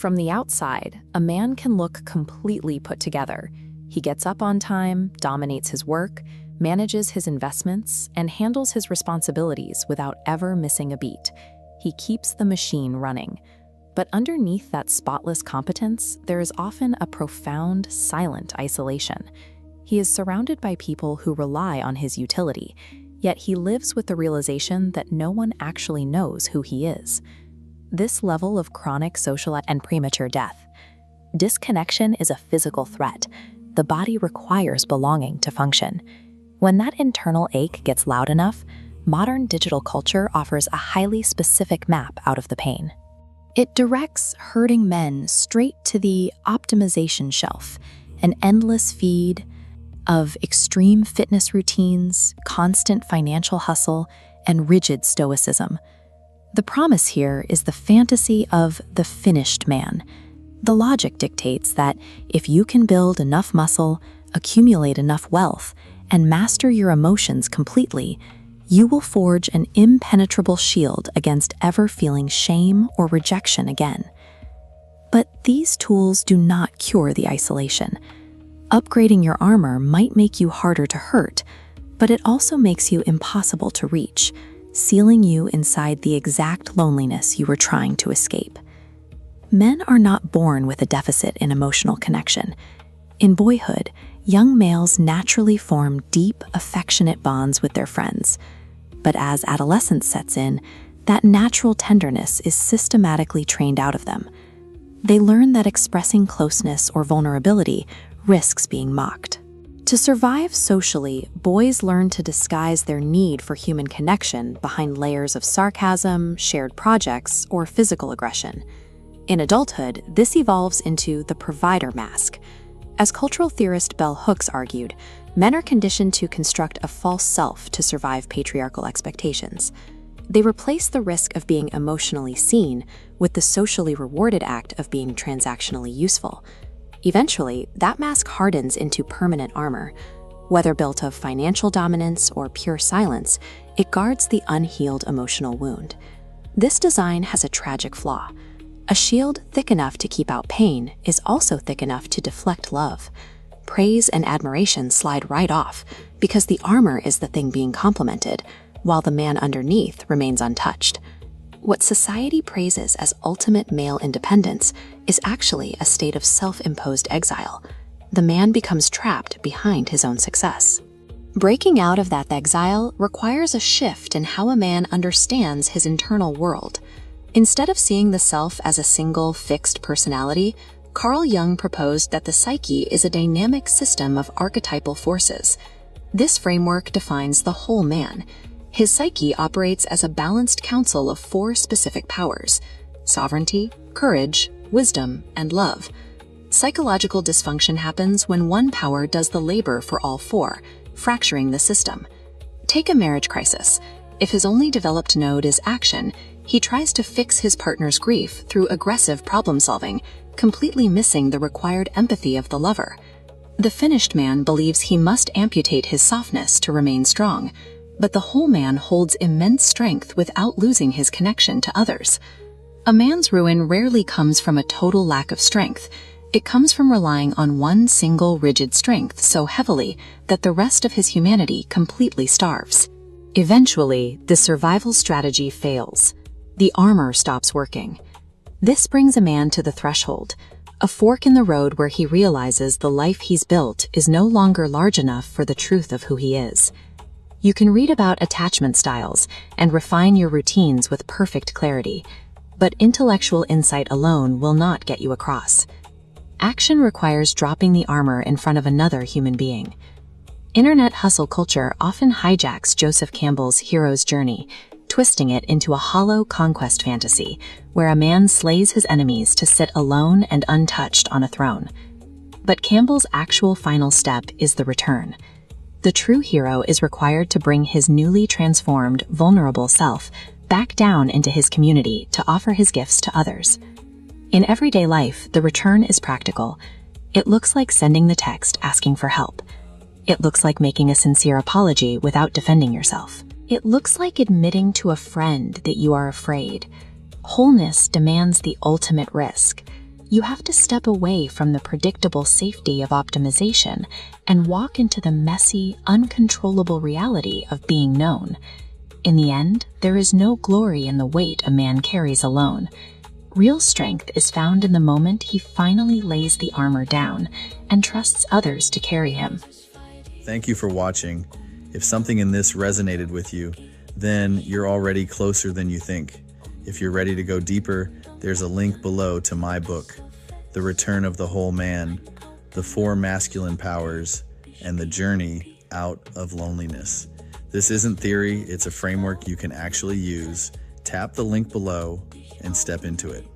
From the outside, a man can look completely put together. He gets up on time, dominates his work, manages his investments, and handles his responsibilities without ever missing a beat. He keeps the machine running. But underneath that spotless competence, there is often a profound, silent isolation. He is surrounded by people who rely on his utility, yet he lives with the realization that no one actually knows who he is. This level of chronic social and premature death. Disconnection is a physical threat. The body requires belonging to function. When that internal ache gets loud enough, modern digital culture offers a highly specific map out of the pain. It directs hurting men straight to the optimization shelf, an endless feed of extreme fitness routines, constant financial hustle, and rigid stoicism. The promise here is the fantasy of the finished man. The logic dictates that if you can build enough muscle, accumulate enough wealth, and master your emotions completely, you will forge an impenetrable shield against ever feeling shame or rejection again. But these tools do not cure the isolation. Upgrading your armor might make you harder to hurt, but it also makes you impossible to reach, sealing you inside the exact loneliness you were trying to escape. Men are not born with a deficit in emotional connection. In boyhood, young males naturally form deep, affectionate bonds with their friends. But as adolescence sets in, that natural tenderness is systematically trained out of them. They learn that expressing closeness or vulnerability risks being mocked. To survive socially, boys learn to disguise their need for human connection behind layers of sarcasm, shared projects, or physical aggression. In adulthood, this evolves into the provider mask. As cultural theorist Bell Hooks argued, men are conditioned to construct a false self to survive patriarchal expectations. They replace the risk of being emotionally seen with the socially rewarded act of being transactionally useful. Eventually, that mask hardens into permanent armor. Whether built of financial dominance or pure silence, it guards the unhealed emotional wound. This design has a tragic flaw. A shield thick enough to keep out pain is also thick enough to deflect love. Praise and admiration slide right off because the armor is the thing being complimented, while the man underneath remains untouched. What society praises as ultimate male independence is actually a state of self-imposed exile. The man becomes trapped behind his own success. Breaking out of that exile requires a shift in how a man understands his internal world. Instead of seeing the self as a single, fixed personality, Carl Jung proposed that the psyche is a dynamic system of archetypal forces. This framework defines the whole man. His psyche operates as a balanced council of 4 specific powers: sovereignty, courage, wisdom, and love. Psychological dysfunction happens when one power does the labor for all 4, fracturing the system. Take a marriage crisis. If his only developed node is action, he tries to fix his partner's grief through aggressive problem-solving, completely missing the required empathy of the lover. The finished man believes he must amputate his softness to remain strong, but the whole man holds immense strength without losing his connection to others. A man's ruin rarely comes from a total lack of strength. It comes from relying on one single rigid strength so heavily that the rest of his humanity completely starves. Eventually, the survival strategy fails. The armor stops working. This brings a man to the threshold, a fork in the road where he realizes the life he's built is no longer large enough for the truth of who he is. You can read about attachment styles and refine your routines with perfect clarity, but intellectual insight alone will not get you across. Action requires dropping the armor in front of another human being. Internet hustle culture often hijacks Joseph Campbell's hero's journey, twisting it into a hollow conquest fantasy where a man slays his enemies to sit alone and untouched on a throne. But Campbell's actual final step is the return. The true hero is required to bring his newly transformed, vulnerable self back down into his community to offer his gifts to others. In everyday life, the return is practical. It looks like sending the text asking for help. It looks like making a sincere apology without defending yourself. It looks like admitting to a friend that you are afraid. Wholeness demands the ultimate risk. You have to step away from the predictable safety of optimization and walk into the messy, uncontrollable reality of being known. In the end, there is no glory in the weight a man carries alone. Real strength is found in the moment he finally lays the armor down and trusts others to carry him. Thank you for watching. If something in this resonated with you, then you're already closer than you think. If you're ready to go deeper, there's a link below to my book, The Return of the Whole Man, The 4 Masculine Powers, and The Journey Out of Loneliness. This isn't theory, it's a framework you can actually use. Tap the link below and step into it.